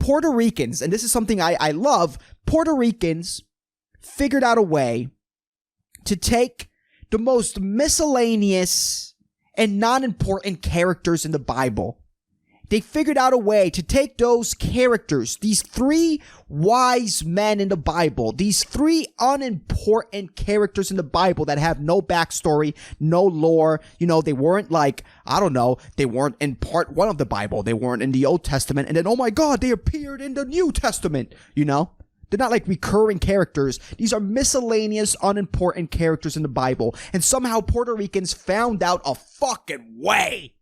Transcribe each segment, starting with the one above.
Puerto Ricans, and this is something I love, Puerto Ricans figured out a way to take the most miscellaneous and non-important characters in the Bible. They figured out a way to take those characters, these 3 wise men in the Bible, these 3 unimportant characters in the Bible that have no backstory, no lore. You know, they weren't like, I don't know, they weren't in part 1 of the Bible. They weren't in the Old Testament. And then, oh my God, they appeared in the New Testament, you know? They're not like recurring characters. These are miscellaneous, unimportant characters in the Bible. And somehow Puerto Ricans found out a fucking way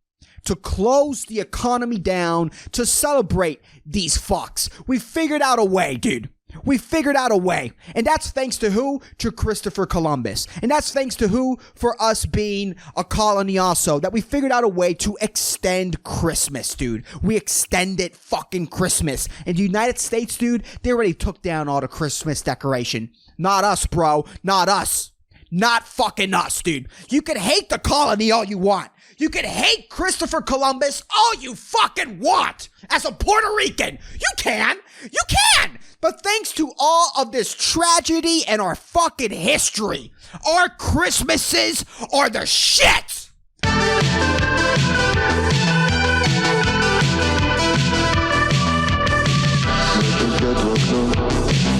to close the economy down, to celebrate these fucks. We figured out a way, dude. We figured out a way. And that's thanks to who? To Christopher Columbus. And that's thanks to who? For us being a colony also. That we figured out a way to extend Christmas, dude. We extended fucking Christmas. In the United States, dude, they already took down all the Christmas decoration. Not us, bro. Not us. Not fucking us, dude. You can hate the colony all you want. You can hate Christopher Columbus all you fucking want. As a Puerto Rican, you can. You can. But thanks to all of this tragedy and our fucking history, our Christmases are the shit.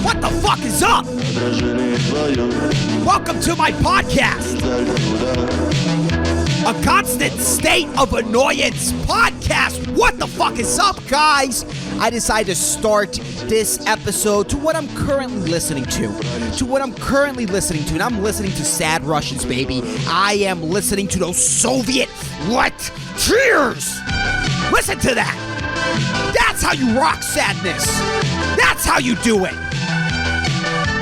What the fuck is up? Welcome to my podcast. A constant state of annoyance podcast. What the fuck is up, guys? I decided to start this episode to what I'm currently listening to. And I'm listening to sad Russians, baby. I am listening to those Soviet wet tears. Listen to that. That's how you rock sadness. That's how you do it.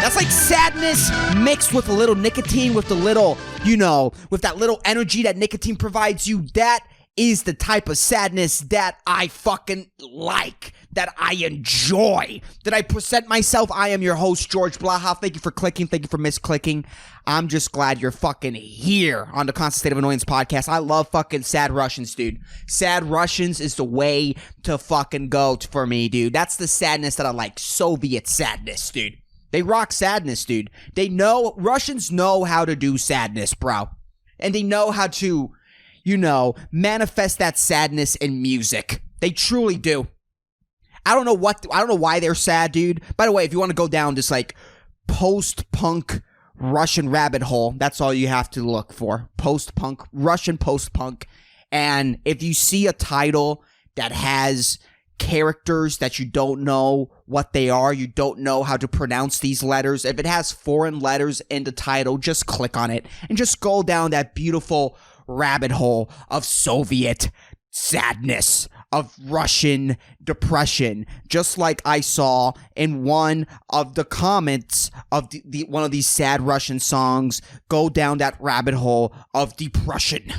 That's like sadness mixed with a little nicotine, with the little, you know, with that little energy that nicotine provides you. That is the type of sadness that I fucking like, that I enjoy, that I present myself. I am your host, George Blaha. Thank you for clicking. Thank you for misclicking. I'm just glad you're fucking here on the Constant State of Annoyance podcast. I love fucking sad Russians, dude. Sad Russians is the way to fucking go for me, dude. That's the sadness that I like. Soviet sadness, dude. They rock sadness, dude. Russians know how to do sadness, bro. And they know how to, you know, manifest that sadness in music. They truly do. I don't know why they're sad, dude. By the way, if you want to go down this, like, post-punk Russian rabbit hole, that's all you have to look for. Post-punk, Russian post-punk. And if you see a title that has characters that you don't know what they are, you don't know how to pronounce these letters, if it has foreign letters in the title, just click on it and just go down that beautiful rabbit hole of Soviet sadness, of Russian depression, just like I saw in one of the comments of one of these sad Russian songs. Go down that rabbit hole of depression.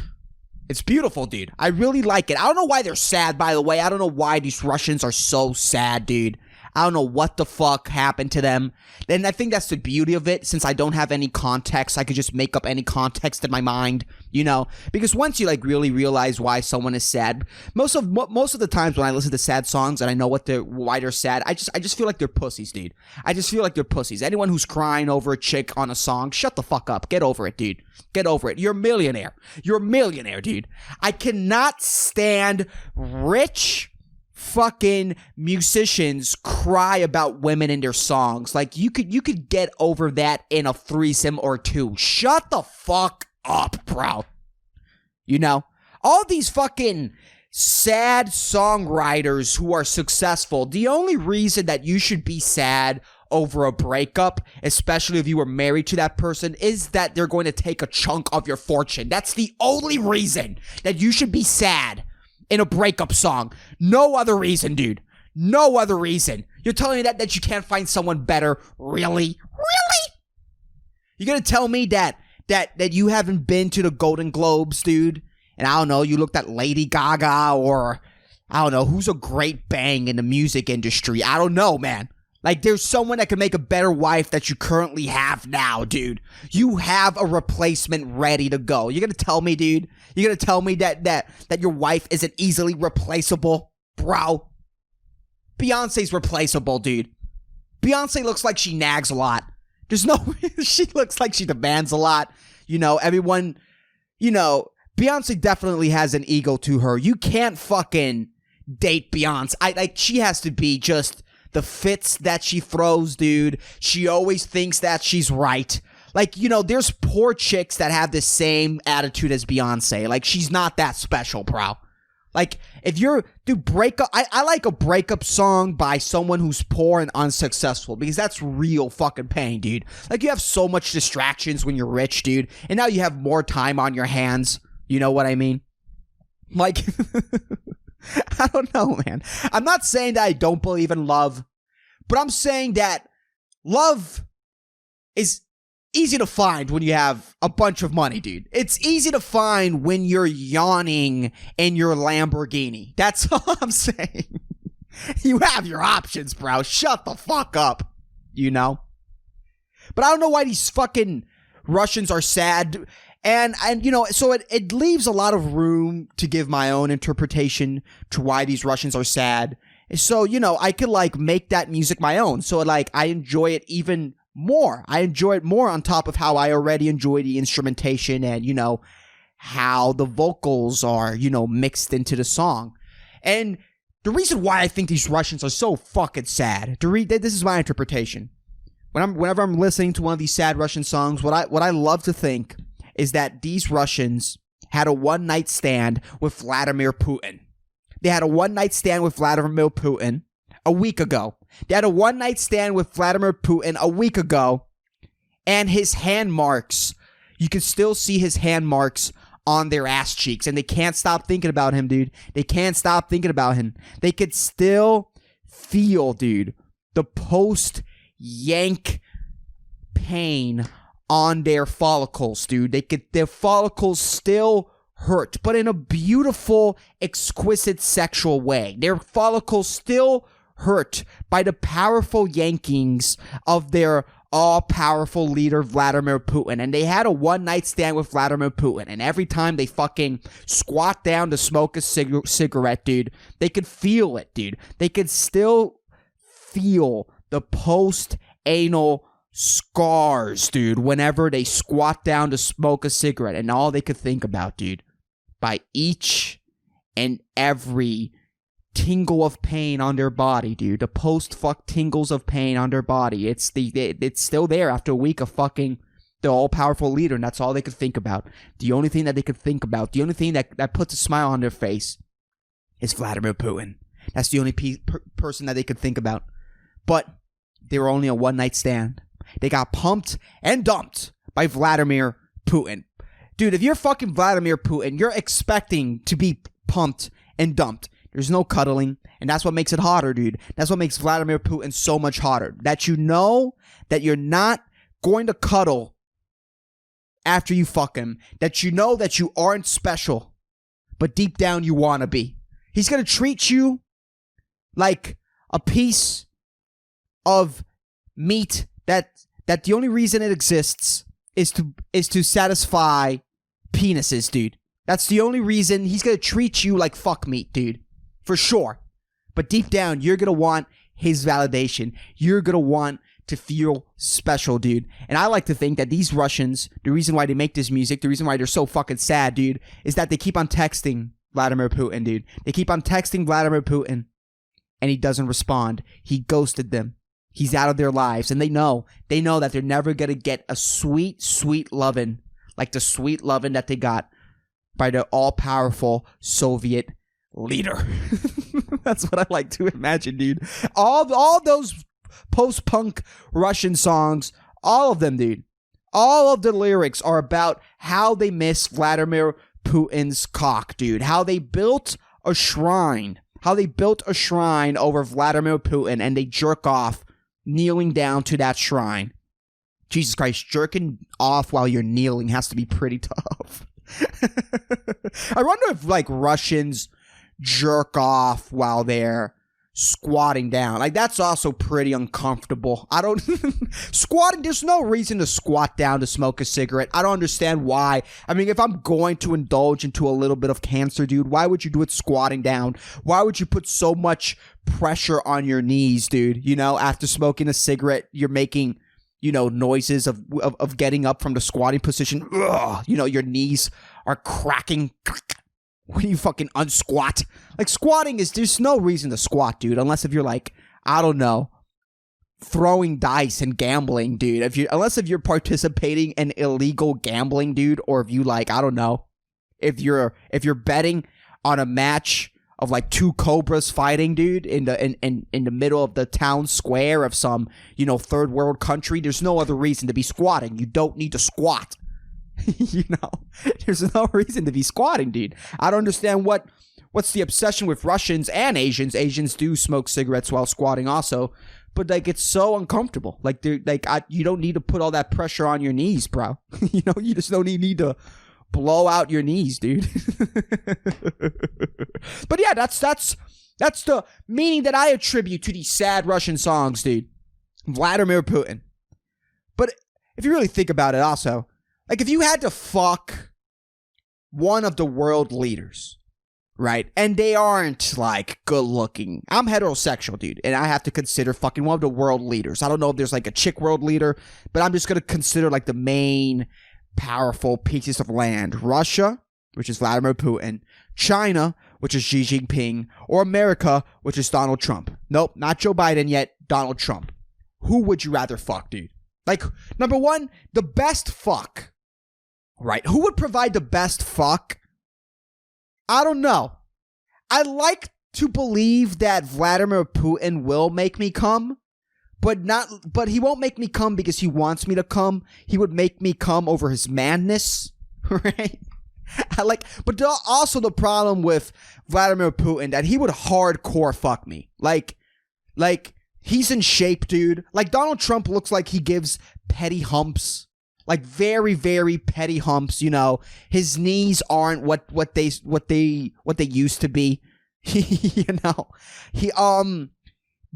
It's beautiful, dude. I really like it. I don't know why they're sad, by the way. I don't know why these Russians are so sad, dude. I don't know what the fuck happened to them. And I think that's the beauty of it. Since I don't have any context, I could just make up any context in my mind, you know? Because once you, like, really realize why someone is sad, most of the times when I listen to sad songs and I know why they're sad, I just feel like they're pussies, dude. I just feel like they're pussies. Anyone who's crying over a chick on a song, shut the fuck up. Get over it, dude. Get over it. You're a millionaire. You're a millionaire, dude. I cannot stand rich fucking musicians cry about women in their songs. Like, you could get over that in a threesome or two. Shut the fuck up, bro. You know? All these fucking sad songwriters who are successful, the only reason that you should be sad over a breakup, especially if you were married to that person, is that they're going to take a chunk of your fortune. That's the only reason that you should be sad in a breakup song. No other reason, dude. No other reason. You're telling me that you can't find someone better? Really? Really? You're gonna tell me that you haven't been to the Golden Globes, dude? And I don't know, you looked at Lady Gaga, or I don't know, who's a great bang in the music industry? I don't know, man. Like, there's someone that can make a better wife that you currently have now, dude. You have a replacement ready to go. You're gonna tell me, dude? You're gonna tell me that your wife isn't easily replaceable? Bro. Beyonce's replaceable, dude. Beyonce looks like she nags a lot. She looks like she demands a lot. Everyone, Beyonce definitely has an ego to her. You can't fucking date Beyonce. She has to be just the fits that she throws, dude. She always thinks that she's right. There's poor chicks that have the same attitude as Beyonce. She's not that special, bro. Breakup. I like a breakup song by someone who's poor and unsuccessful because that's real fucking pain, dude. You have so much distractions when you're rich, dude, and now you have more time on your hands. You know what I mean? I don't know, man. I'm not saying that I don't believe in love, but I'm saying that love is easy to find when you have a bunch of money, dude. It's easy to find when you're yawning in your Lamborghini. That's all I'm saying. You have your options, bro. Shut the fuck up. But I don't know why these fucking Russians are sad. And so it leaves a lot of room to give my own interpretation to why these Russians are sad. So, I could make that music my own. So I enjoy it even more. I enjoy it more on top of how I already enjoy the instrumentation and, how the vocals are, mixed into the song. And the reason why I think these Russians are so fucking sad, this is my interpretation. Whenever I'm listening to one of these sad Russian songs, what I love to think is that these Russians had a one-night stand with Vladimir Putin. They had a one-night stand with Vladimir Putin a week ago. They had a one-night stand with Vladimir Putin a week ago, and his hand marks, you can still see his hand marks on their ass cheeks, and they can't stop thinking about him, dude. They can't stop thinking about him. They could still feel, dude, the post-yank pain on their follicles, dude. Their follicles still hurt, but in a beautiful, exquisite sexual way. Their follicles still hurt by the powerful yankings of their all-powerful leader, Vladimir Putin. And they had a one-night stand with Vladimir Putin. And every time they fucking squat down to smoke a cigarette, dude, they could feel it, dude. They could still feel the post-anal scars, dude, whenever they squat down to smoke a cigarette. And all they could think about, dude, by each and every tingle of pain on their body, dude, the post-fuck tingles of pain on their body, it's still there after a week of fucking the all-powerful leader, and that's all they could think about. The only thing that they could think about, the only thing that puts a smile on their face is Vladimir Putin. That's the only person that they could think about. But they were only a one-night stand. They got pumped and dumped by Vladimir Putin. Dude, if you're fucking Vladimir Putin, you're expecting to be pumped and dumped. There's no cuddling, and that's what makes it hotter, dude. That's what makes Vladimir Putin so much hotter. That you know that you're not going to cuddle after you fuck him. That you know that you aren't special, but deep down you want to be. He's going to treat you like a piece of meat that the only reason it exists is to satisfy penises, dude. That's the only reason. He's going to treat you like fuck meat, dude. For sure. But deep down, you're going to want his validation. You're going to want to feel special, dude. And I like to think that these Russians, the reason why they make this music, the reason why they're so fucking sad, dude, is that they keep on texting Vladimir Putin, dude. They keep on texting Vladimir Putin, and he doesn't respond. He ghosted them. He's out of their lives, and they know that they're never going to get a sweet, sweet lovin', like the sweet lovin' that they got by the all-powerful Soviet leader. That's what I like to imagine, dude. All those post-punk Russian songs, all of them, dude. All of the lyrics are about how they miss Vladimir Putin's cock, dude. How they built a shrine. How they built a shrine over Vladimir Putin, and they jerk off kneeling down to that shrine. Jesus Christ, jerking off while you're kneeling has to be pretty tough. I wonder if, Russians jerk off while they're squatting down. Like, that's also pretty uncomfortable. I don't squatting, there's no reason to squat down to smoke a cigarette. I don't understand why. I mean, if I'm going to indulge into a little bit of cancer, dude, why would you do it squatting down? Why would you put so much pressure on your knees, dude? You know, after smoking a cigarette, you're making, you know, noises of getting up from the squatting position. Ugh, you know, your knees are cracking. When you fucking unsquat. Like, squatting is, there's no reason to squat, dude, unless if you're like, I don't know, throwing dice and gambling, dude. Unless if you're participating in illegal gambling, dude, or if you like, I don't know, if you're betting on a match of like two cobras fighting, dude, in the middle of the town square of some, you know, third world country, there's no other reason to be squatting. You don't need to squat. You know, there's no reason to be squatting, dude. I don't understand what's the obsession with Russians and Asians. Asians do smoke cigarettes while squatting also, but like, it's so uncomfortable. Like, you don't need to put all that pressure on your knees, bro. You know, you just don't need to blow out your knees, dude. But yeah, that's the meaning that I attribute to these sad Russian songs, dude. Vladimir Putin. But if you really think about it also, like, if you had to fuck one of the world leaders, right, and they aren't, like, good looking. I'm heterosexual, dude, and I have to consider fucking one of the world leaders. I don't know if there's, like, a chick world leader, but I'm just going to consider, like, the main powerful pieces of land. Russia, which is Vladimir Putin. China, which is Xi Jinping. Or America, which is Donald Trump. Nope, not Joe Biden yet, Donald Trump. Who would you rather fuck, dude? Like, number one, the best fuck. Right, who would provide the best fuck? I don't know. I like to believe that Vladimir Putin will make me come, but he won't make me come because he wants me to come. He would make me come over his madness, right? But also the problem with Vladimir Putin that he would hardcore fuck me. Like he's in shape, dude. Like, Donald Trump looks like he gives petty humps. Like, very, very petty humps, you know. His knees aren't what they used to be. You know. He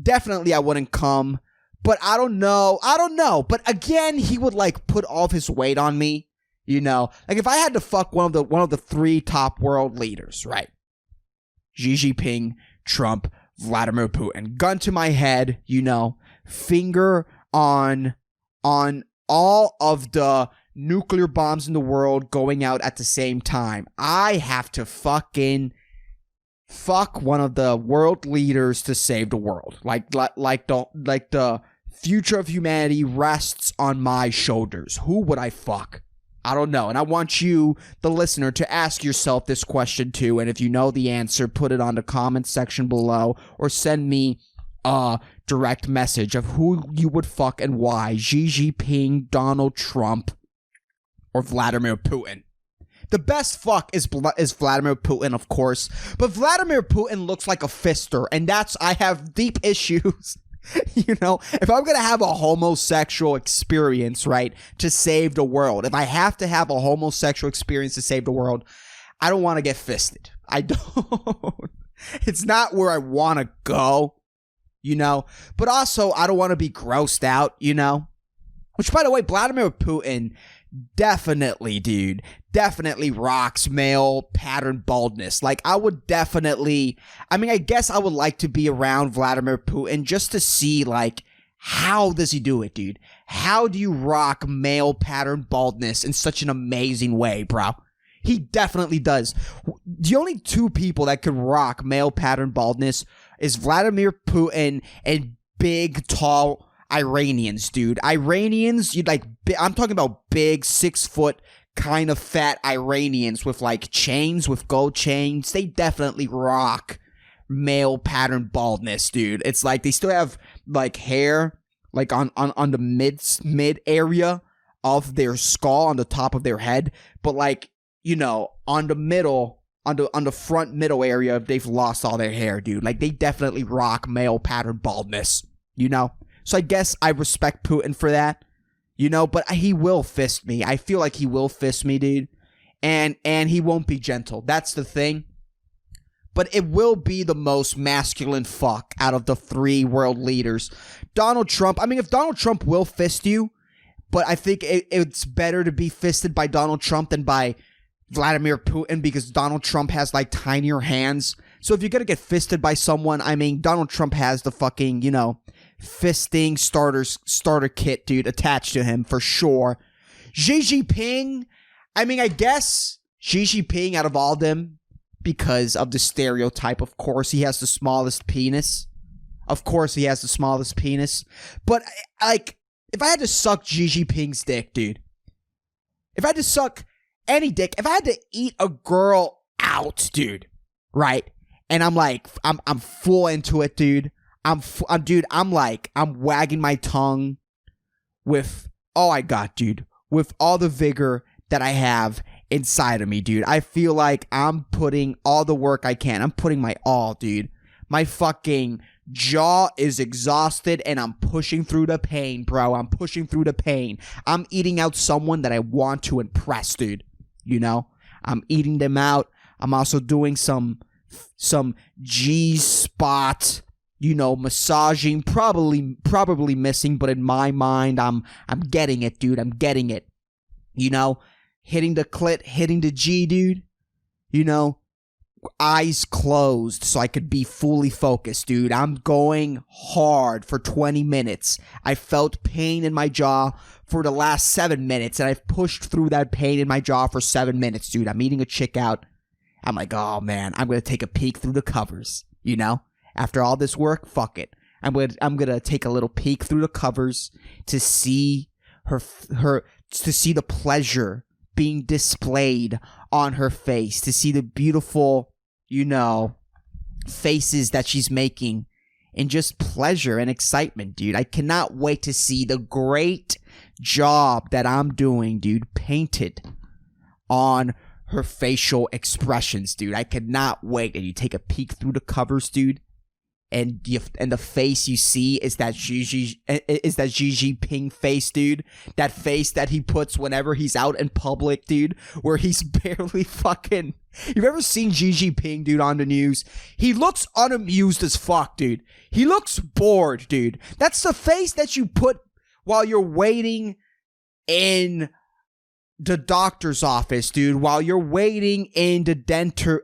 definitely I wouldn't come. But I don't know. But again, he would like put all of his weight on me. You know. Like, if I had to fuck one of the three top world leaders, right? Xi Jinping, Trump, Vladimir Putin. Gun to my head, you know. Finger on all of the nuclear bombs in the world going out at the same time. I have to fucking fuck one of the world leaders to save the world. Like the future of humanity rests on my shoulders. Who would I fuck? I don't know. And I want you, the listener, to ask yourself this question too. And if you know the answer, put it on the comment section below or send me a direct message of who you would fuck and why. Xi Jinping, Donald Trump, or Vladimir Putin. The best fuck is Vladimir Putin, of course. But Vladimir Putin looks like a fister, and I have deep issues. You know, if I'm going to have a homosexual experience, right, to save the world, if I have to have a homosexual experience to save the world, I don't want to get fisted. I don't. It's not where I want to go. You know, but also I don't want to be grossed out, you know, which, by the way, Vladimir Putin definitely rocks male pattern baldness. Like, I guess I would like to be around Vladimir Putin just to see, like, how does he do it, dude? How do you rock male pattern baldness in such an amazing way, bro? He definitely does. The only two people that could rock male pattern baldness is Vladimir Putin and big, tall Iranians, dude. Iranians, I'm talking about big, 6 foot, kind of fat Iranians with like chains, with gold chains. They definitely rock male pattern baldness, dude. It's like they still have like hair, like on the mid area of their skull, on the top of their head, but like, you know, on the middle, on the front middle area, they've lost all their hair, dude. Like, they definitely rock male pattern baldness, you know? So I guess I respect Putin for that, you know? But he will fist me. I feel like he will fist me, dude. And he won't be gentle. That's the thing. but it will be the most masculine fuck out of the 3 world leaders. Donald Trump, I mean, if Donald Trump will fist you, but I think it's better to be fisted by Donald Trump than by Vladimir Putin, because Donald Trump has like tinier hands. So if you're gonna get fisted by someone, I mean, Donald Trump has the fucking, fisting starter kit, dude, attached to him for sure. Xi Jinping, I mean, I guess Xi Jinping out of all them, because of the stereotype, of course, he has the smallest penis. Of course he has the smallest penis. But, like, if I had to suck Xi Jinping's dick, dude, if I had to suck any dick, if I had to eat a girl out, dude, right? And I'm like, I'm full into it, dude. I'm wagging my tongue with all I got, dude. With all the vigor that I have inside of me, dude. I feel like I'm putting all the work I can. I'm putting my all, dude. My fucking jaw is exhausted and I'm pushing through the pain, bro. I'm pushing through the pain. I'm eating out someone that I want to impress, dude. I'm eating them out. I'm also doing some G-spot, massaging, probably missing, but in my mind, I'm getting it, dude. I'm getting it. Hitting the clit, hitting the G, dude. Eyes closed so I could be fully focused, dude. I'm going hard for 20 minutes. I felt pain in my jaw for the last 7 minutes, and I've pushed through that pain in my jaw for 7 minutes, dude. I'm eating a chick out. I'm like, oh man, I'm gonna take a peek through the covers, After all this work, fuck it. I'm gonna take a little peek through the covers to see to see the pleasure being displayed on her face, to see the beautiful, faces that she's making, and just pleasure and excitement, dude. I cannot wait to see the great job that I'm doing, dude, painted on her facial expressions, dude. I cannot wait. And you take a peek through the covers, dude, and the face you see is that Xi Jinping face, dude. That face that he puts whenever he's out in public, dude, where he's barely fucking... You've ever seen Xi Jinping, dude, on the news? He looks unamused as fuck, dude. He looks bored, dude. That's the face that you put while you're waiting in the doctor's office, dude, while you're waiting in the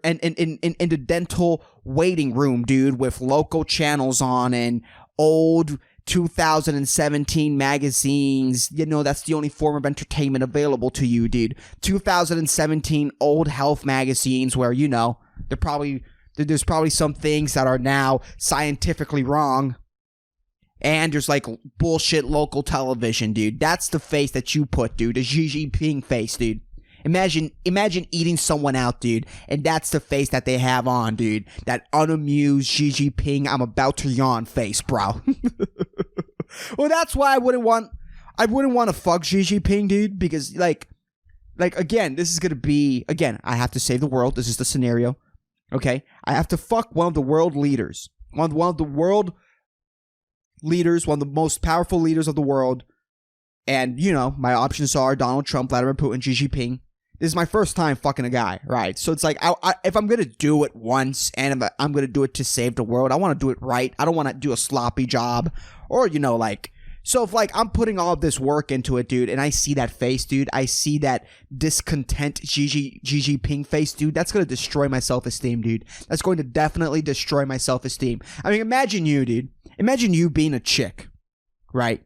in the dental waiting room, dude, with local channels on and old 2017 magazines. That's the only form of entertainment available to you, dude. 2017 old health magazines where, there's probably some things that are now scientifically wrong. And there's like bullshit local television, dude. That's the face that you put, dude. The Xi Jinping face, dude. Imagine eating someone out, dude. And that's the face that they have on, dude. That unamused Xi Jinping, I'm about to yawn face, bro. Well, that's why I wouldn't want to fuck Xi Jinping, dude. Because like again, this is gonna be, again, I have to save the world. This is the scenario. Okay? I have to fuck one of the world leaders. One of the world leaders, one of the most powerful leaders of the world, and my options are Donald Trump, Vladimir Putin, Xi Jinping. This is my first time fucking a guy, right? So it's like, if I'm gonna do it once, and if I'm gonna do it to save the world, I want to do it right. I don't want to do a sloppy job, or so if like I'm putting all of this work into it, dude, and I see that face, dude, I see that discontent Xi Jinping face, dude, that's gonna destroy my self-esteem, dude. That's going to definitely destroy my self-esteem. I mean, imagine you, dude. Imagine you being a chick, right?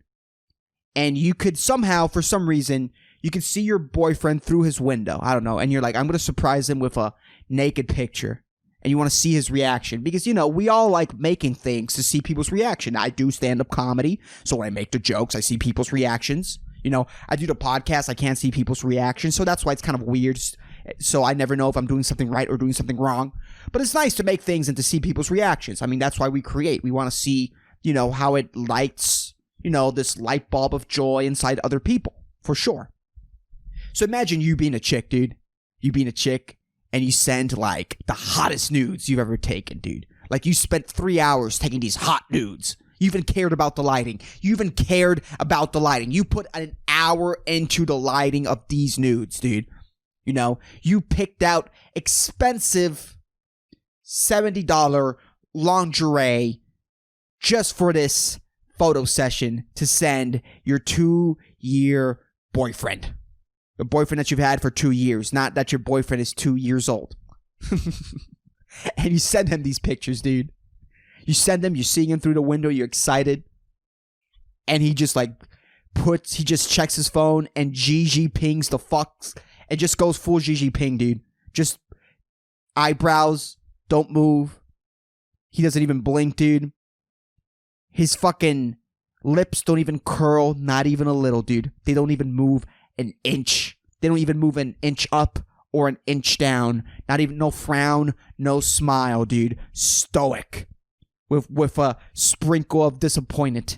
And you could somehow, for some reason, you could see your boyfriend through his window. I don't know. And you're like, I'm going to surprise him with a naked picture. And you want to see his reaction. Because, we all like making things to see people's reaction. I do stand-up comedy. So when I make the jokes, I see people's reactions. I do the podcast. I can't see people's reactions. So that's why it's kind of weird. So I never know if I'm doing something right or doing something wrong. But it's nice to make things and to see people's reactions. I mean, that's why we create. We want to see, how it lights, this light bulb of joy inside other people. For sure. So imagine you being a chick, dude. You being a chick, and you send, like, the hottest nudes you've ever taken, dude. Like, you spent 3 hours taking these hot nudes. You even cared about the lighting. You put an hour into the lighting of these nudes, dude. You picked out expensive $70 lingerie just for this photo session to send your 2-year boyfriend. The boyfriend that you've had for 2 years, not that your boyfriend is 2 years old. And you send him these pictures, dude. You send them, you're seeing him through the window, you're excited. And he just he just checks his phone and GG pings the fucks. It just goes full GG ping, dude. Just eyebrows don't move. He doesn't even blink, dude. His fucking lips don't even curl, not even a little, dude. They don't even move an inch. They don't even move an inch up or an inch down. Not even, no frown, no smile, dude. Stoic. With a sprinkle of disappointness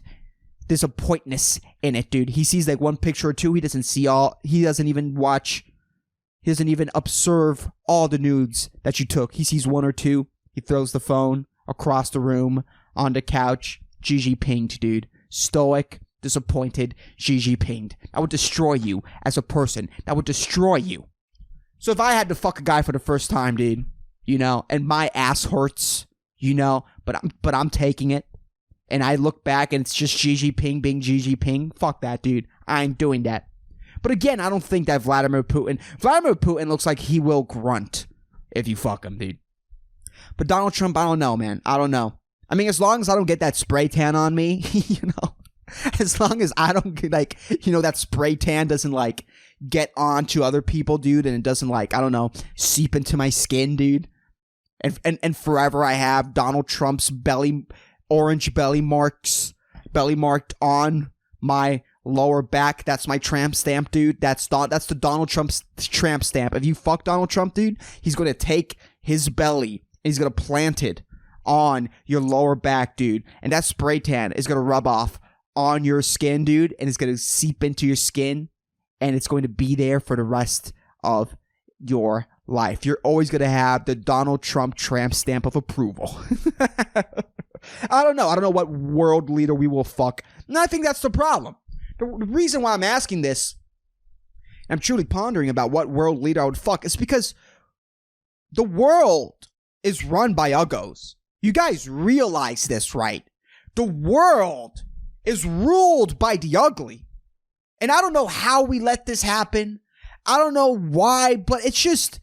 in it, dude. He sees like one picture or two. He doesn't even observe all the nudes that you took. He sees one or two. He throws the phone across the room on the couch. GG pinged, dude. Stoic, disappointed, GG pinged. That would destroy you as a person. That would destroy you. So if I had to fuck a guy for the first time, dude, and my ass hurts, but I'm taking it, and I look back and it's just GG ping being GG ping, fuck that, dude. I ain't doing that. But again, I don't think that Vladimir Putin looks like he will grunt if you fuck him, dude. But Donald Trump, I don't know, man. I don't know. I mean, as long as I don't get that spray tan on me, as long as I don't get, that spray tan doesn't, get onto other people, dude, and it doesn't, seep into my skin, dude. And forever I have Donald Trump's orange belly marked on my lower back. That's my tramp stamp, dude. That's the Donald Trump's tramp stamp. If you fuck Donald Trump, dude, he's going to take his belly and he's going to plant it on your lower back, dude. And that spray tan is going to rub off on your skin, dude, and it's going to seep into your skin, and it's going to be there for the rest of your life. You're always going to have the Donald Trump tramp stamp of approval. I don't know what world leader we will fuck. And I think that's the problem. The reason why I'm asking this, I'm truly pondering about what world leader I would fuck, is because the world is run by uggos. You guys realize this, right? The world is ruled by the ugly. And I don't know how we let this happen. I don't know why, but it's just,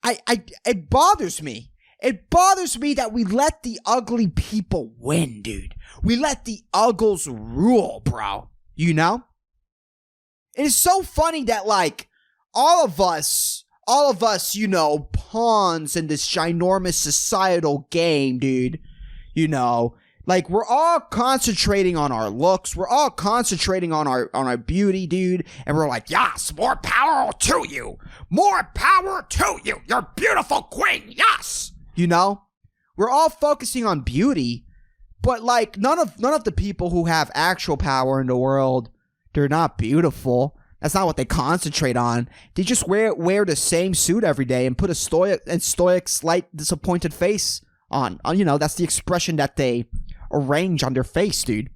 it bothers me. It bothers me that we let the ugly people win, dude. We let the uggles rule, bro. It is so funny that, all of us, pawns in this ginormous societal game, dude, we're all concentrating on our looks. We're all concentrating on our beauty, dude. And we're like, yes, more power to you. More power to you. You're beautiful queen. Yes. We're all focusing on beauty, but none of the people who have actual power in the world, they're not beautiful. That's not what they concentrate on. They just wear the same suit every day and put a stoic, slight, disappointed face on. That's the expression that they arrange on their face, dude.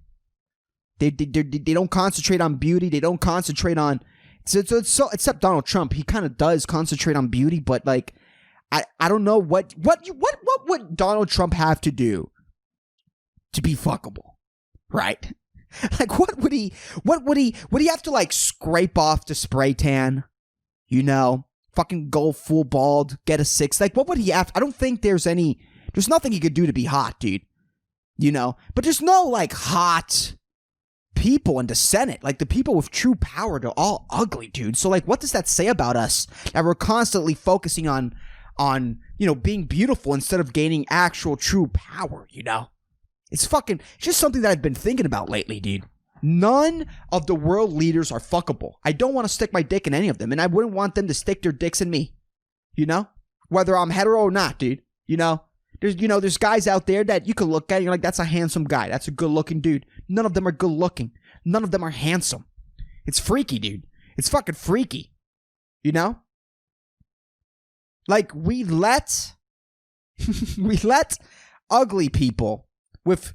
They don't concentrate on beauty. They don't concentrate on. So except Donald Trump, he kind of does concentrate on beauty, but I don't know what would Donald Trump have to do to be fuckable, right? What would he have to scrape off the spray tan? Fucking go full bald, get a six. What would he have? I don't think there's nothing he could do to be hot, dude. But there's no hot people in the Senate. The people with true power, they're all ugly, dude. So what does that say about us? That we're constantly focusing on being beautiful instead of gaining actual true power, It's just something that I've been thinking about lately, dude. None of the world leaders are fuckable. I don't want to stick my dick in any of them, and I wouldn't want them to stick their dicks in me. Whether I'm hetero or not, dude. There's guys out there that you can look at and you're like, that's a handsome guy. That's a good looking dude. None of them are good looking. None of them are handsome. It's freaky, dude. It's fucking freaky. We let ugly people with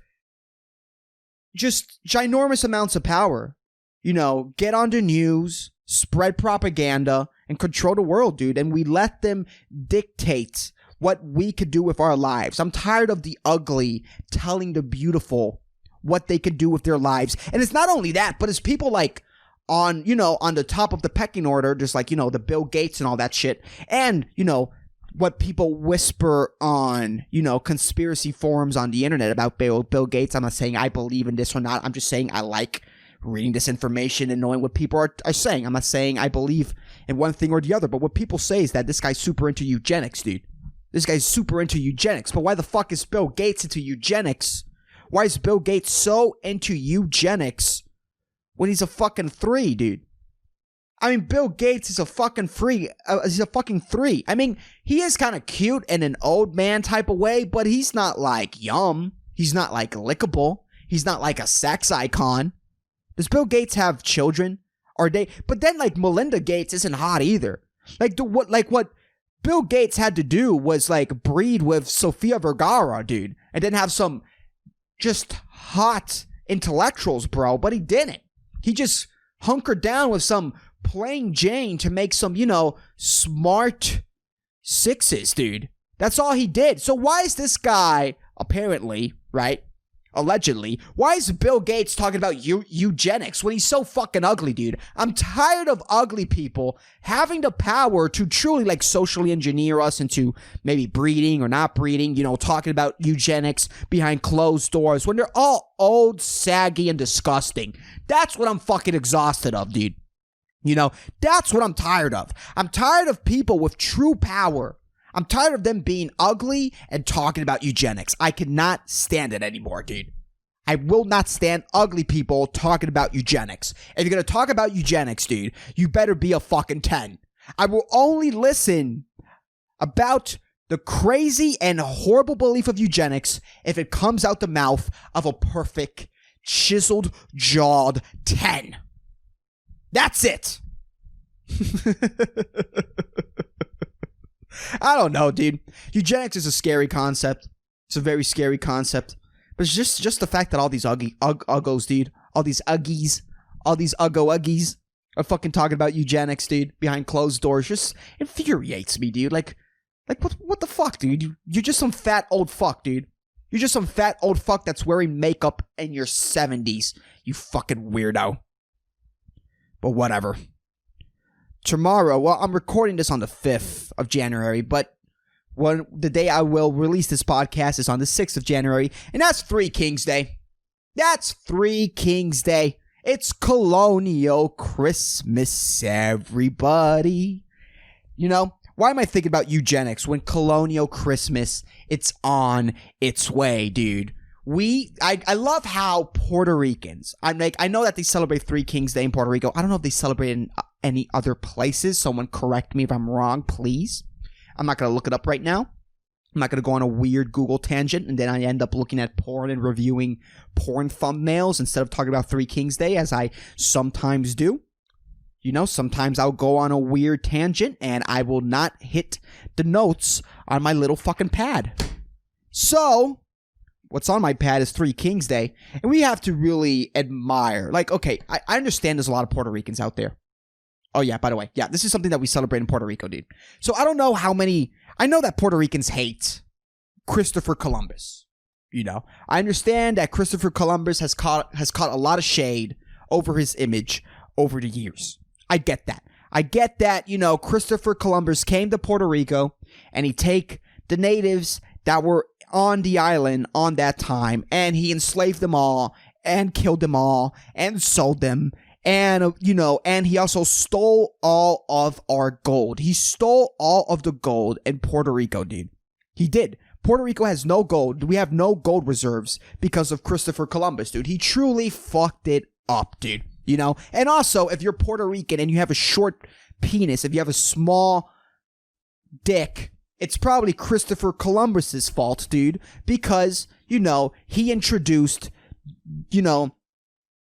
just ginormous amounts of power, get on the news, spread propaganda, and control the world, dude. And we let them dictate what we could do with our lives. I'm tired of the ugly telling the beautiful what they could do with their lives. And it's not only that, but it's people like on the top of the pecking order, just like, the Bill Gates and all that shit. And, what people whisper on, conspiracy forums on the internet about Bill Gates. I'm not saying I believe in this or not. I'm just saying I like reading this information and knowing what people are saying. I'm not saying I believe in one thing or the other, but what people say is that this guy's super into eugenics, dude. This guy's super into eugenics. But why the fuck is Bill Gates into eugenics? Why is Bill Gates so into eugenics when he's a fucking 3, dude? I mean, Bill Gates is a fucking he's a fucking 3. I mean, he is kind of cute in an old man type of way, but he's not like yum. He's not like lickable. He's not like a sex icon. Does Bill Gates have children? But then like Melinda Gates isn't hot either. What Bill Gates had to do was like breed with Sofia Vergara, dude, and then have some just hot intellectuals, bro. But he didn't. He just hunkered down with some plain Jane to make some, smart 6s, dude. That's all he did. So why is this guy, apparently, right, allegedly, why is Bill Gates talking about eugenics when he's so fucking ugly, dude? I'm tired of ugly people having the power to truly, like, socially engineer us into maybe breeding or not breeding, talking about eugenics behind closed doors when they're all old, saggy, and disgusting. That's what I'm fucking exhausted of, dude. That's what I'm tired of. I'm tired of people with true power. I'm tired of them being ugly and talking about eugenics. I cannot stand it anymore, dude. I will not stand ugly people talking about eugenics. If you're going to talk about eugenics, dude, you better be a fucking 10. I will only listen about the crazy and horrible belief of eugenics if it comes out the mouth of a perfect, chiseled, jawed 10. That's it. I don't know, dude. Eugenics is a scary concept. It's a very scary concept. But it's just the fact that all these uggos, dude, all these uggies are fucking talking about eugenics, dude, behind closed doors, just infuriates me, dude. Like what the fuck, dude? You're just some fat old fuck, dude. You're just some fat old fuck that's wearing makeup in your 70s, you fucking weirdo. But whatever. Tomorrow, well, I'm recording this on the 5th of January, but the day I will release this podcast is on the 6th of January, and that's 3 Kings Day. That's 3 Kings Day. It's Colonial Christmas, everybody. Why am I thinking about eugenics when Colonial Christmas, it's on its way, dude? I love how Puerto Ricans, I know that they celebrate 3 Kings Day in Puerto Rico. I don't know if they celebrate in any other places. Someone correct me if I'm wrong, please. I'm not going to look it up right now. I'm not going to go on a weird Google tangent and then I end up looking at porn and reviewing porn thumbnails instead of talking about 3 Kings Day, as I sometimes do. Sometimes I'll go on a weird tangent and I will not hit the notes on my little fucking pad. So what's on my pad is 3 Kings Day, and we have to really admire. Like, okay, I understand there's a lot of Puerto Ricans out there. Oh, yeah, by the way. Yeah, this is something that we celebrate in Puerto Rico, dude. So I don't know how many. I know that Puerto Ricans hate Christopher Columbus. I understand that Christopher Columbus has caught a lot of shade over his image over the years. I get that. Christopher Columbus came to Puerto Rico, and he take the natives that were on the island on that time, and he enslaved them all and killed them all and sold them, and and he also stole all of our gold. He stole all of the gold in Puerto Rico, dude. He did. Puerto Rico has no gold. We have no gold reserves because of Christopher Columbus, dude. He truly fucked it up, dude. And also, if you're Puerto Rican and you have a short penis, if you have a small dick, it's probably Christopher Columbus's fault, dude, because, he introduced,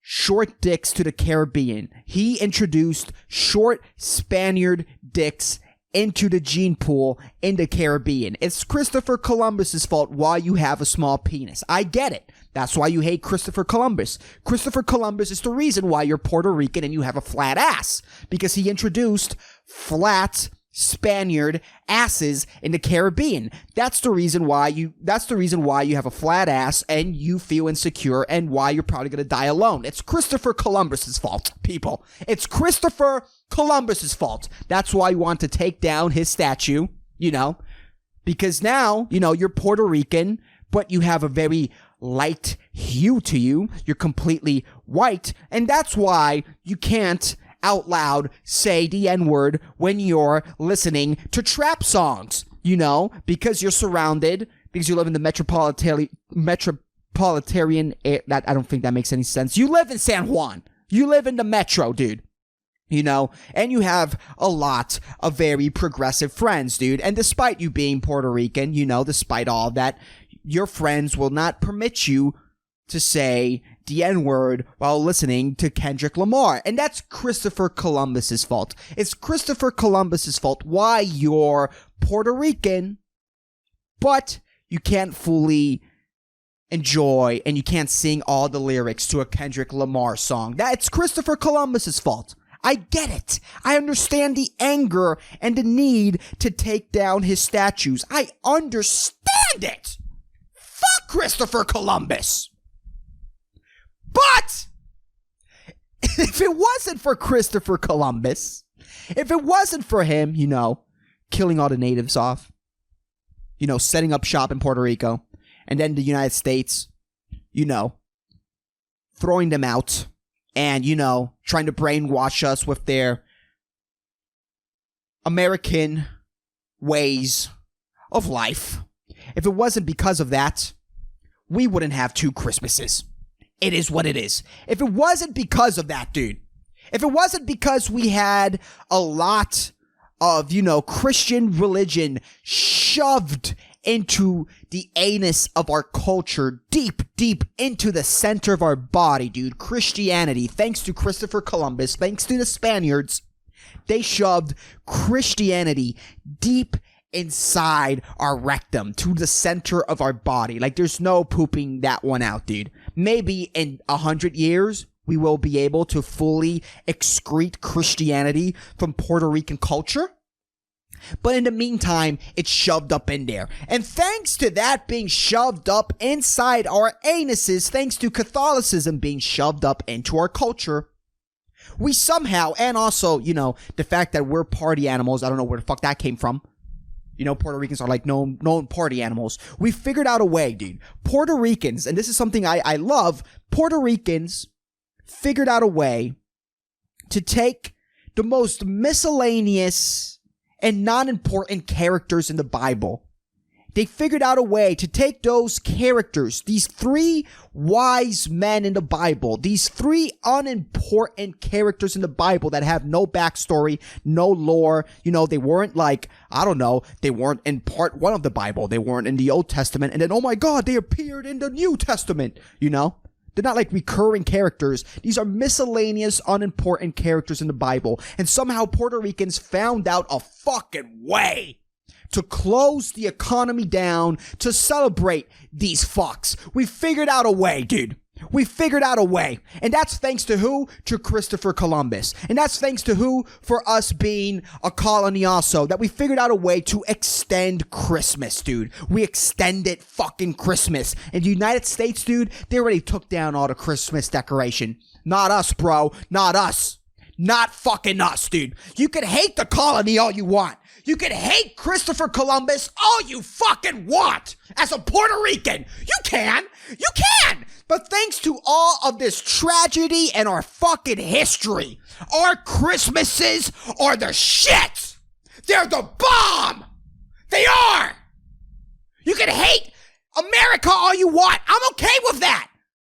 short dicks to the Caribbean. He introduced short Spaniard dicks into the gene pool in the Caribbean. It's Christopher Columbus's fault why you have a small penis. I get it. That's why you hate Christopher Columbus. Christopher Columbus is the reason why you're Puerto Rican and you have a flat ass, because he introduced flat Spaniard asses in the Caribbean. That's the reason why you have a flat ass and you feel insecure and why you're probably going to die alone. It's Christopher Columbus's fault, people. It's Christopher Columbus's fault. That's why you want to take down his statue, because now, you're Puerto Rican, but you have a very light hue to you. You're completely white, and that's why you can't out loud say the N-word when you're listening to trap songs, because you're surrounded, because you live in the metropolitan, that I don't think that makes any sense. You live in San Juan. You live in the metro, dude. And you have a lot of very progressive friends, dude. And despite you being Puerto Rican, despite all that, your friends will not permit you to say the N-word while listening to Kendrick Lamar. And that's Christopher Columbus's fault. It's Christopher Columbus's fault why you're Puerto Rican, but you can't fully enjoy and you can't sing all the lyrics to a Kendrick Lamar song. That's Christopher Columbus's fault. I get it. I understand the anger and the need to take down his statues. I understand it. Fuck Christopher Columbus. But if it wasn't for Christopher Columbus, if it wasn't for him, killing all the natives off, setting up shop in Puerto Rico, and then the United States, throwing them out and, trying to brainwash us with their American ways of life. If it wasn't because of that, we wouldn't have 2 Christmases. It is what it is. If it wasn't because of that, dude, if it wasn't because we had a lot of, Christian religion shoved into the anus of our culture, deep into the center of our body, dude, Christianity, thanks to Christopher Columbus, thanks to the Spaniards, they shoved Christianity deep inside our rectum, to the center of our body. Like, there's no pooping that one out, dude. Maybe in 100 years, we will be able to fully excrete Christianity from Puerto Rican culture. But in the meantime, it's shoved up in there. And thanks to that being shoved up inside our anuses, thanks to Catholicism being shoved up into our culture, we somehow, and also, the fact that we're party animals, I don't know where the fuck that came from. Puerto Ricans are like known party animals. We figured out a way, dude. Puerto Ricans, and this is something I love, Puerto Ricans figured out a way to take the most miscellaneous and non-important characters in the Bible. They figured out a way to take those characters, these 3 wise men in the Bible, these 3 unimportant characters in the Bible that have no backstory, no lore. They weren't they weren't in part 1 of the Bible. They weren't in the Old Testament. And then, oh my God, they appeared in the New Testament, They're not like recurring characters. These are miscellaneous, unimportant characters in the Bible. And somehow Puerto Ricans found out a fucking way to close the economy down, to celebrate these fucks. We figured out a way, dude. We figured out a way. And that's thanks to who? To Christopher Columbus. And that's thanks to who? For us being a Colonial, that we figured out a way to extend Christmas, dude. We extended fucking Christmas. In the United States, dude, they already took down all the Christmas decoration. Not us, bro. Not us. Not fucking us, dude. You can hate the colony all you want. You can hate Christopher Columbus all you fucking want. As a Puerto Rican, you can. You can. But thanks to all of this tragedy and our fucking history, our Christmases are the shit. They're the bomb. They are. You can hate America all you want. I'm okay with that.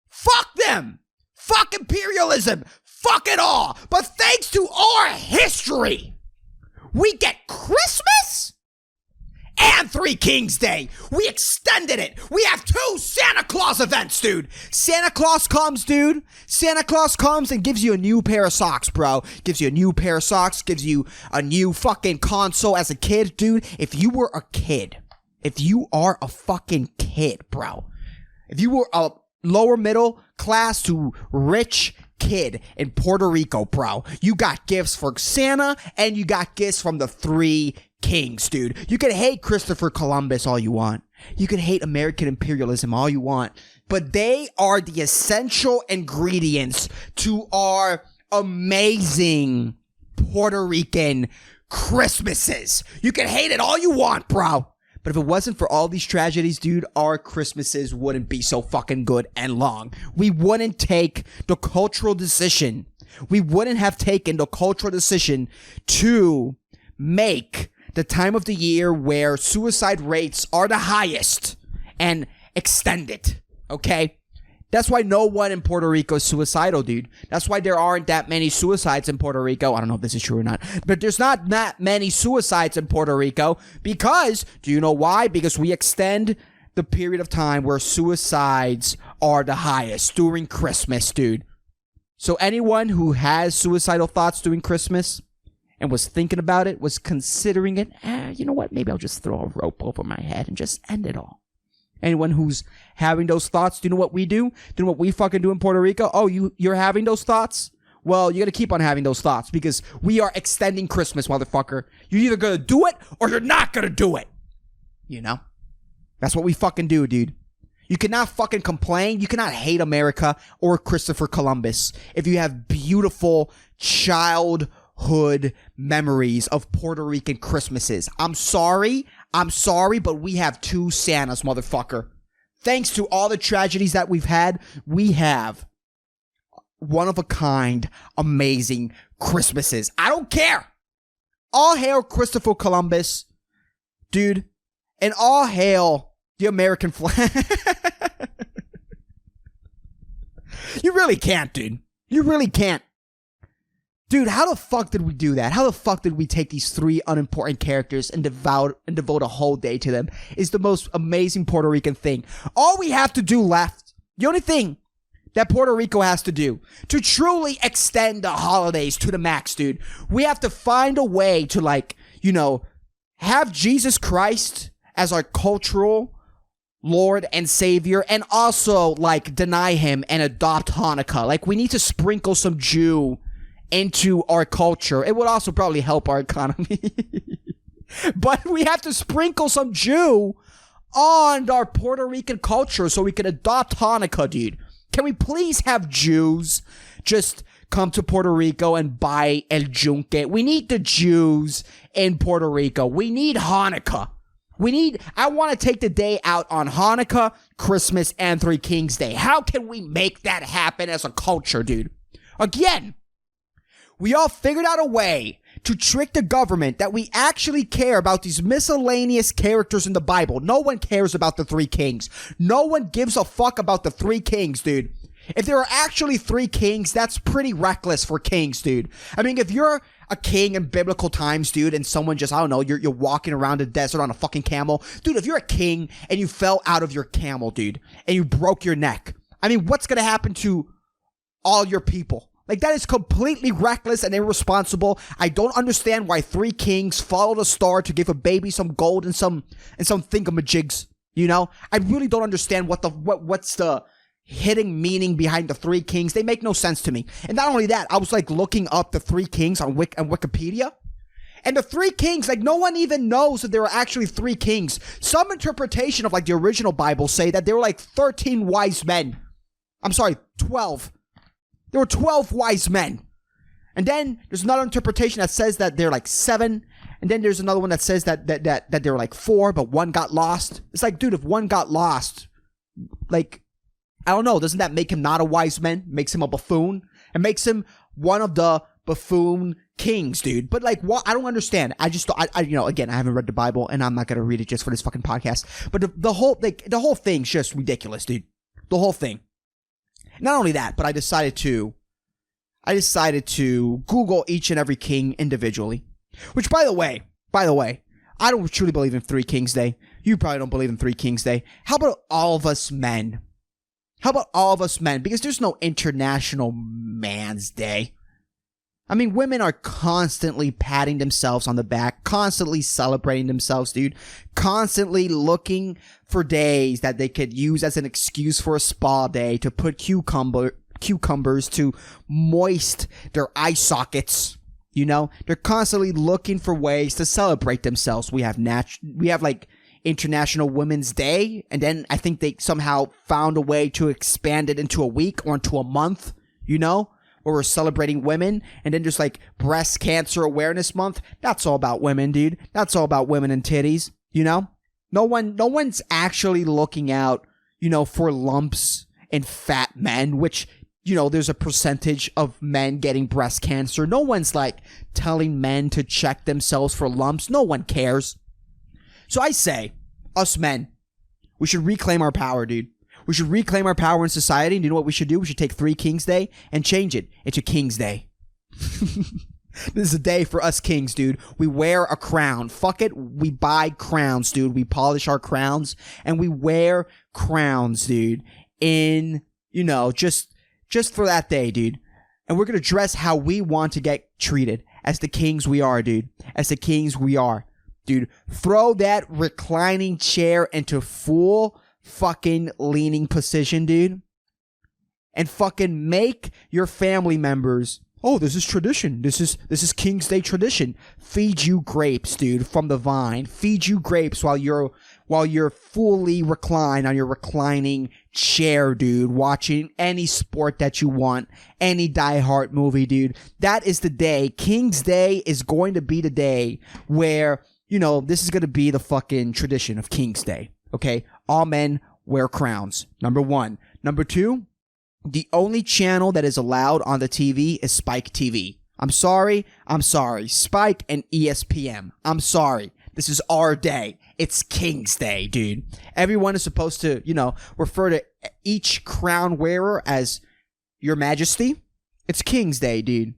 Fuck them. Fuck imperialism. Fuck it all. But thanks to our history, we get Christmas and 3 Kings Day. We extended it. We have 2 Santa Claus events, dude. Santa Claus comes, dude. Santa Claus comes and gives you a new pair of socks, bro. Gives you a new pair of socks. Gives you a new fucking console as a kid, dude. If you were a kid, if you are a fucking kid, bro. If you were a lower middle class to rich kid in Puerto Rico, bro, you got gifts for Santa and you got gifts from the three kings, dude. You can hate Christopher Columbus all you want. You can hate American imperialism all you want. But they are the essential ingredients to our amazing Puerto Rican Christmases. You can hate it all you want, bro. But if it wasn't for all these tragedies, dude, our Christmases wouldn't be so fucking good and long. We wouldn't take the cultural decision. We wouldn't have taken the cultural decision to make the time of the year where suicide rates are the highest and extend it, okay? That's why no one in Puerto Rico is suicidal, dude. That's why there aren't that many suicides in Puerto Rico. I don't know if this is true or not, but there's not that many suicides in Puerto Rico because, do you know why? Because we extend the period of time where suicides are the highest during Christmas, dude. So anyone who has suicidal thoughts during Christmas and was thinking about it, was considering it, you know what? Maybe I'll just throw a rope over my head and just end it all. Anyone who's having those thoughts, do you know what we do? Do you know what we fucking do in Puerto Rico? Oh, you're having those thoughts? Well, you gotta keep on having those thoughts because we are extending Christmas, motherfucker. You're either gonna do it or you're not gonna do it. You know? That's what we fucking do, dude. You cannot fucking complain. You cannot hate America or Christopher Columbus if you have beautiful childhood memories of Puerto Rican Christmases. I'm sorry, but we have two Santas, motherfucker. Thanks to all the tragedies that we've had, we have one-of-a-kind, amazing Christmases. I don't care. All hail Christopher Columbus, dude, and all hail the American flag. You really can't, dude. You really can't. Dude, how the fuck did we do that? How the fuck did we take these three unimportant characters and devote a whole day to them? Is the most amazing Puerto Rican thing. All we have to do left, the only thing that Puerto Rico has to do to truly extend the holidays to the max, dude, we have to find a way to, like, you know, have Jesus Christ as our cultural Lord and Savior, and also, like, deny him and adopt Hanukkah. Like, we need to sprinkle some Jew into our culture. It would also probably help our economy. But we have to sprinkle some Jew on our Puerto Rican culture so we can adopt Hanukkah, dude. Can we please have Jews just come to Puerto Rico and buy El Junque? We need the Jews in Puerto Rico. We need Hanukkah. I want to take the day out on Hanukkah, Christmas, and Three Kings Day. How can we make that happen as a culture, dude? Again, we all figured out a way to trick the government that we actually care about these miscellaneous characters in the Bible. No one cares about the three kings. No one gives a fuck about the three kings, dude. If there are actually three kings, that's pretty reckless for kings, dude. I mean, if you're a king in biblical times, dude, and someone just, I don't know, you're walking around the desert on a fucking camel. Dude, if you're a king and you fell out of your camel, dude, and you broke your neck, I mean, what's gonna happen to all your people? Like, that is completely reckless and irresponsible. I don't understand why three kings followed a star to give a baby some gold and some thingamajigs, you know? I really don't understand what's the hidden meaning behind the three kings. They make no sense to me. And not only that, I was, like, looking up the three kings on Wikipedia. And the three kings, like, no one even knows that there are actually three kings. Some interpretation of, like, the original Bible say that there were, like, 13 wise men. I'm sorry, 12. There were 12 wise men. And then there's another interpretation that says that they're like 7. And then there's another one that says that there were like 4, but one got lost. It's like, dude, if one got lost, like, I don't know, doesn't that make him not a wise man? Makes him a buffoon? It makes him one of the buffoon kings, dude. But like, what? I don't understand. I you know, again, I haven't read the Bible and I'm not going to read it just for this fucking podcast. But the whole thing's just ridiculous, dude. The whole thing. Not only that, but I decided to Google each and every king individually. Which, by the way, I don't truly believe in Three Kings Day. You probably don't believe in Three Kings Day. How about all of us men? Because there's no International Man's Day. I mean, women are constantly patting themselves on the back, constantly celebrating themselves, dude. Constantly looking for days that they could use as an excuse for a spa day to put cucumbers cucumbers to moist their eye sockets. You know, they're constantly looking for ways to celebrate themselves. We have like International Women's Day, and then I think they somehow found a way to expand it into a week or into a month, you know, where we're celebrating women. And then just like Breast Cancer Awareness Month. That's all about women, dude. That's all about women and titties, you know? No one's actually looking out, you know, for lumps and fat men, which, you know, there's a percentage of men getting breast cancer. No one's like telling men to check themselves for lumps. No one cares. So I say, us men, we should reclaim our power, dude. We should reclaim our power in society. And you know what we should do? We should take 3 Kings Day and change it into King's Day. This is a day for us kings, dude. We wear a crown. Fuck it. We buy crowns, dude. We polish our crowns and we wear crowns, dude. In, you know, just for that day, dude. And we're going to dress how we want to get treated as the kings we are, dude. As the kings we are, dude. Throw that reclining chair into full fucking leaning position, dude. And fucking make your family members, oh, this is tradition. This is King's Day tradition. Feed you grapes, dude, from the vine. Feed you grapes while you're fully reclined on your reclining chair, dude, watching any sport that you want, any Die Hard movie, dude. That is the day. King's Day is going to be the day where, you know, this is going to be the fucking tradition of King's Day. Okay? All men wear crowns. Number 1. Number 2, the only channel that is allowed on the TV is Spike TV. I'm sorry. Spike and ESPN. I'm sorry. This is our day. It's King's Day, dude. Everyone is supposed to, you know, refer to each crown wearer as Your Majesty. It's King's Day, dude.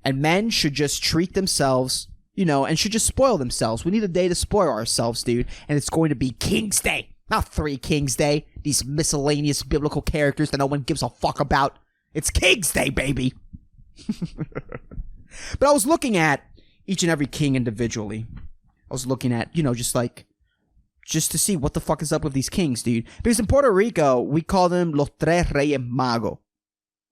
And men should just treat themselves, you know, and should just spoil themselves. We need a day to spoil ourselves, dude. And it's going to be King's Day. Not 3 Kings Day. These miscellaneous biblical characters that no one gives a fuck about. It's King's Day, baby. But I was looking at each and every king individually. I was looking at, you know, just to see what the fuck is up with these kings, dude. Because in Puerto Rico, we call them Los Tres Reyes Magos,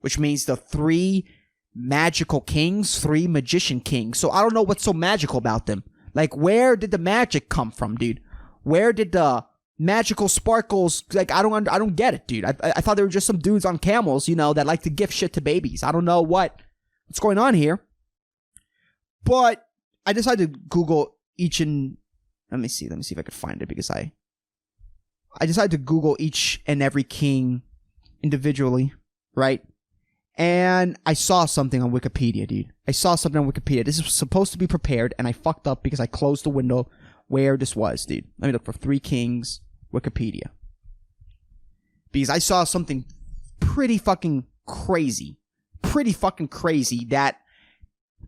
which means the 3 magical kings, 3 magician kings. So I don't know what's so magical about them. Like, where did the magic come from, dude? Where did the magical sparkles, like, I don't get it, dude. I thought they were just some dudes on camels, you know, that like to gift shit to babies. I don't know what's going on here. But I decided to Google each and let me see if I could find it, because I decided to Google each and every king individually, right? And I saw something on Wikipedia, dude. This is supposed to be prepared, and I fucked up because I closed the window where this was, dude. Let me look for 3 Kings Wikipedia. Because I saw something pretty fucking crazy that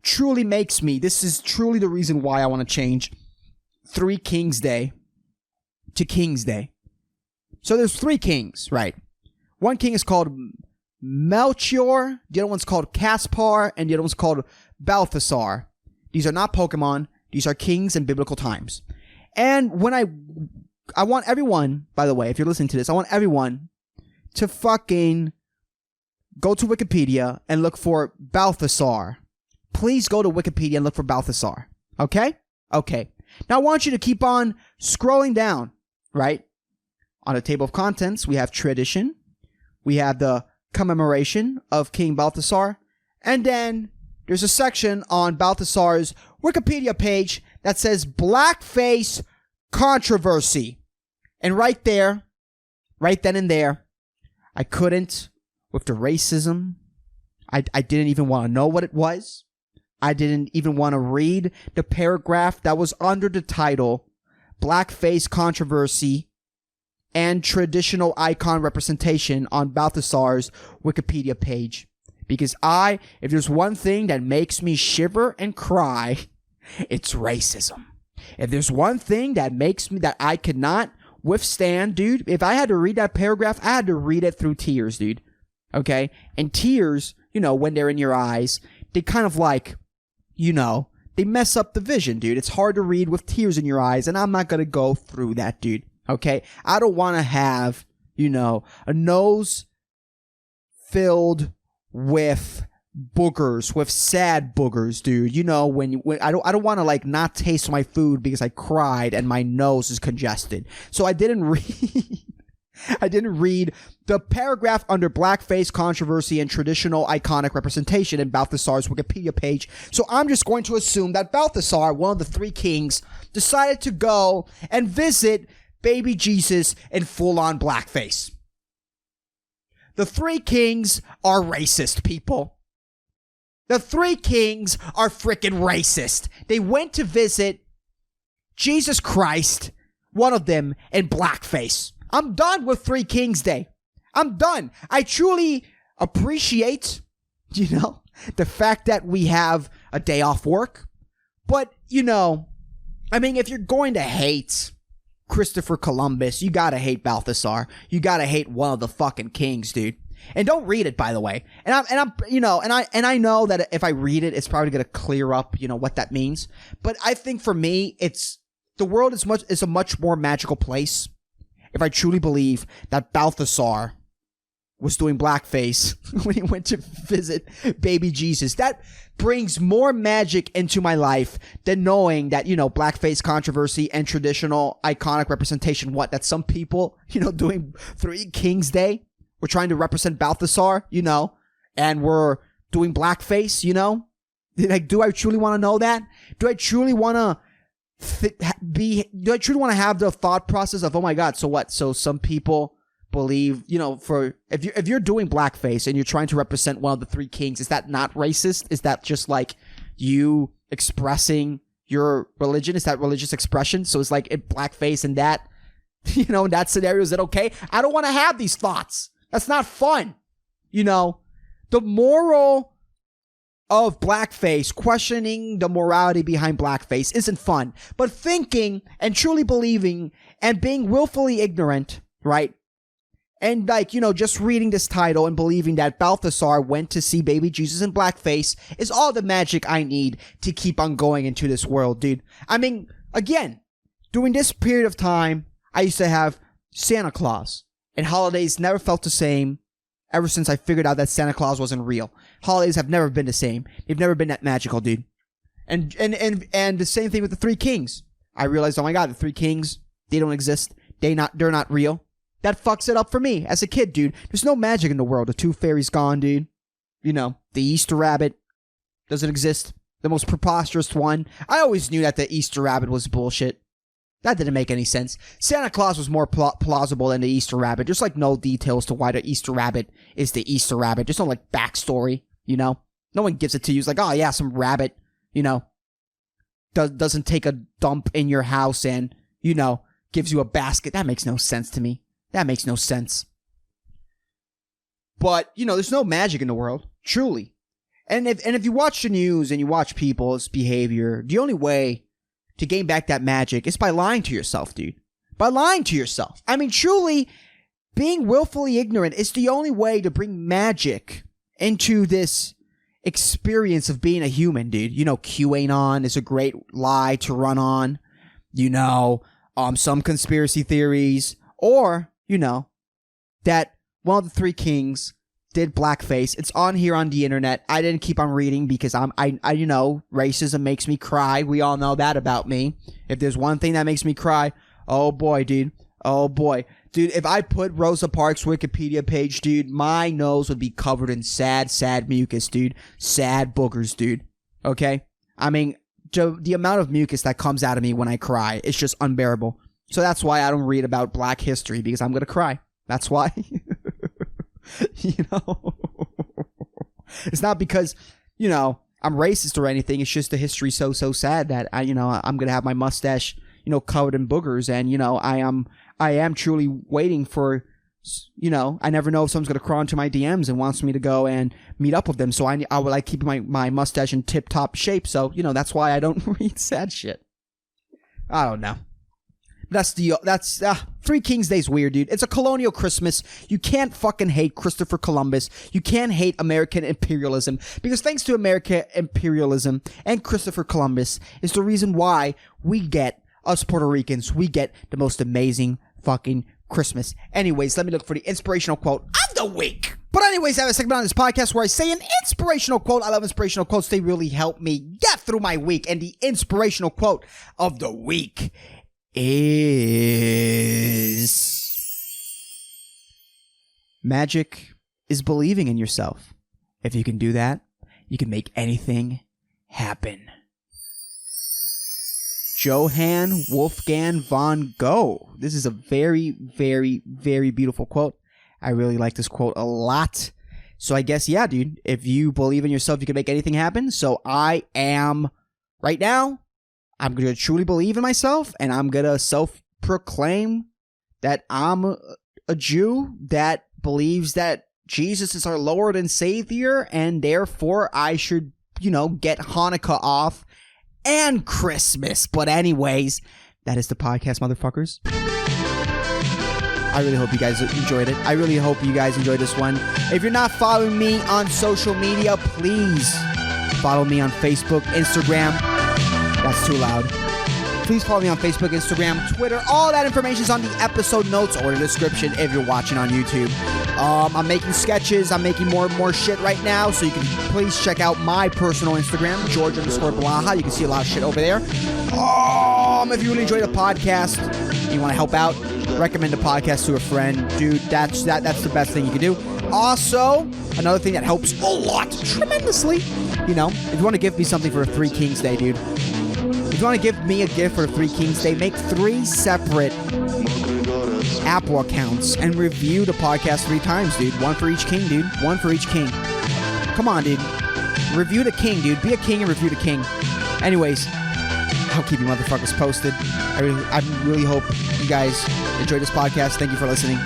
truly makes me, this is truly the reason why I want to change 3 Kings Day to King's Day. So there's 3 kings, right? One king is called Melchior, the other one's called Caspar, and the other one's called Balthasar. These are not Pokemon. These are kings in biblical times. And when I want everyone, by the way, if you're listening to this, I want everyone to fucking go to Wikipedia and look for Balthasar. Please go to Wikipedia and look for Balthasar. Okay? Okay. Now I want you to keep on scrolling down, right? On the table of contents, we have tradition. We have the commemoration of King Balthasar. And then there's a section on Balthasar's Wikipedia page that says blackface controversy. And right there, right then and there, I couldn't, with the racism, I didn't even want to know what it was. I didn't even want to read the paragraph that was under the title, Blackface Controversy and Traditional Icon Representation on Balthasar's Wikipedia page. Because if there's one thing that makes me shiver and cry, it's racism. If there's one thing that I could not withstand, dude, if I had to read that paragraph, I had to read it through tears, dude. Okay? And tears, you know, when they're in your eyes, they kind of like, you know, they mess up the vision, dude. It's hard to read with tears in your eyes, and I'm not going to go through that, dude. Okay? I don't want to have, you know, a nose filled with boogers, with sad boogers, dude. You know, when I don't want to like not taste my food because I cried and my nose is congested. So I didn't read the paragraph under blackface controversy and traditional iconic representation in Balthasar's Wikipedia page. So I'm just going to assume that Balthasar, one of the three kings, decided to go and visit baby Jesus in full-on blackface. The three kings are racist, people. The three kings are freaking racist. They went to visit Jesus Christ, one of them in blackface. I'm done with Three Kings Day. I'm done. I truly appreciate, the fact that we have a day off work. But, if you're going to hate Christopher Columbus, you gotta hate Balthasar. You gotta hate one of the fucking kings, dude. And don't read it, by the way. And I know that if I read it, it's probably gonna clear up, what that means. But I think for me, the world is a much more magical place if I truly believe that Balthasar was doing blackface when he went to visit baby Jesus. That brings more magic into my life than knowing that, blackface controversy and traditional iconic representation, that some people, doing Three Kings Day, we're trying to represent Balthasar, and we're doing blackface, Like, do I truly want to know that? Do I truly want to do I truly want to have the thought process of, oh my God, so what? So some people believe, if you're doing blackface and you're trying to represent one of the three kings, is that not racist? Is that just like you expressing your religion? Is that religious expression? So it's like in blackface and that, in that scenario, is it okay? I don't want to have these thoughts. That's not fun. The moral of blackface, questioning the morality behind blackface isn't fun. But thinking and truly believing and being willfully ignorant, right? And just reading this title and believing that Balthasar went to see baby Jesus in blackface is all the magic I need to keep on going into this world, dude. Again, during this period of time, I used to have Santa Claus, and holidays never felt the same ever since I figured out that Santa Claus wasn't real. Holidays have never been the same. They've never been that magical, dude. And the same thing with the Three Kings. I realized, oh my God, the Three Kings, they don't exist. They're not real. That fucks it up for me as a kid, dude. There's no magic in the world. The Tooth Fairy's gone, dude. The Easter Rabbit doesn't exist. The most preposterous one. I always knew that the Easter Rabbit was bullshit. That didn't make any sense. Santa Claus was more plausible than the Easter Rabbit. Just no details to why the Easter Rabbit is the Easter Rabbit. Just no backstory, No one gives it to you. It's like, oh yeah, some rabbit, doesn't take a dump in your house and, gives you a basket. That makes no sense to me. That makes no sense. But, there's no magic in the world. Truly. And if you watch the news and you watch people's behavior, the only way to gain back that magic is by lying to yourself, dude. By lying to yourself. Truly, being willfully ignorant is the only way to bring magic into this experience of being a human, dude. QAnon is a great lie to run on. Some conspiracy theories. Or, that one of the three kings did blackface. It's on here on the internet. I didn't keep on reading because I racism makes me cry. We all know that about me. If there's one thing that makes me cry, oh boy, dude. Oh boy. Dude, if I put Rosa Parks' Wikipedia page, dude, my nose would be covered in sad mucus, dude. Sad boogers, dude. Okay? The amount of mucus that comes out of me when I cry is just unbearable. So that's why I don't read about black history, because I'm gonna cry. That's why. It's not because, I'm racist or anything. It's just the history so sad that I'm gonna have my mustache, covered in boogers, and I am truly waiting for, I never know if someone's gonna crawl into my DMs and wants me to go and meet up with them. So I would like keep my mustache in tip top shape. So that's why I don't read sad shit. I don't know. That's Three Kings Day's weird, dude. It's a colonial Christmas. You can't fucking hate Christopher Columbus. You can't hate American imperialism, because thanks to American imperialism and Christopher Columbus is the reason why we get, us Puerto Ricans, we get the most amazing fucking Christmas. Anyways, let me look for the inspirational quote of the week. But anyways, I have a segment on this podcast where I say an inspirational quote. I love inspirational quotes. They really help me get through my week. And the inspirational quote of the week is... Magic is believing in yourself. If you can do that, you can make anything happen. Johann Wolfgang von Goethe. This is a very, very, very beautiful quote. I really like this quote a lot. So I guess, yeah, dude, if you believe in yourself, you can make anything happen. So right now, I'm going to truly believe in myself, and I'm going to self-proclaim that I'm a Jew that believes that Jesus is our Lord and Savior, and therefore I should, get Hanukkah off and Christmas. But anyways, that is the podcast, motherfuckers. I really hope you guys enjoyed it. I really hope you guys enjoyed this one. If you're not following me on social media, please follow me on Facebook, Instagram. That's too loud. Please follow me on Facebook, Instagram, Twitter. All that information is on the episode notes or the description if you're watching on YouTube. I'm making sketches. I'm making more and more shit right now. So you can please check out my personal Instagram, George_Blaha. You can see a lot of shit over there. If you really enjoy the podcast and you want to help out, recommend the podcast to a friend. Dude, that's the best thing you can do. Also, another thing that helps a lot, tremendously, if you want to give me something for a Three Kings Day, dude. If you want to give me a gift for 3 Kings Day, make 3 separate Apple accounts and review the podcast 3 times, dude. 1 for each king, dude. 1 for each king. Come on, dude. Review the king, dude. Be a king and review the king. Anyways, I'll keep you motherfuckers posted. I really hope you guys enjoyed this podcast. Thank you for listening.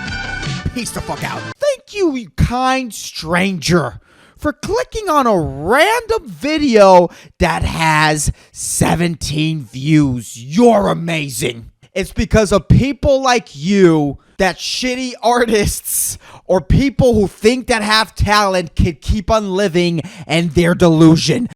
Peace the fuck out. Thank you, you kind stranger, for clicking on a random video that has 17 views. You're amazing. It's because of people like you that shitty artists or people who think that have talent can keep on living in their delusion.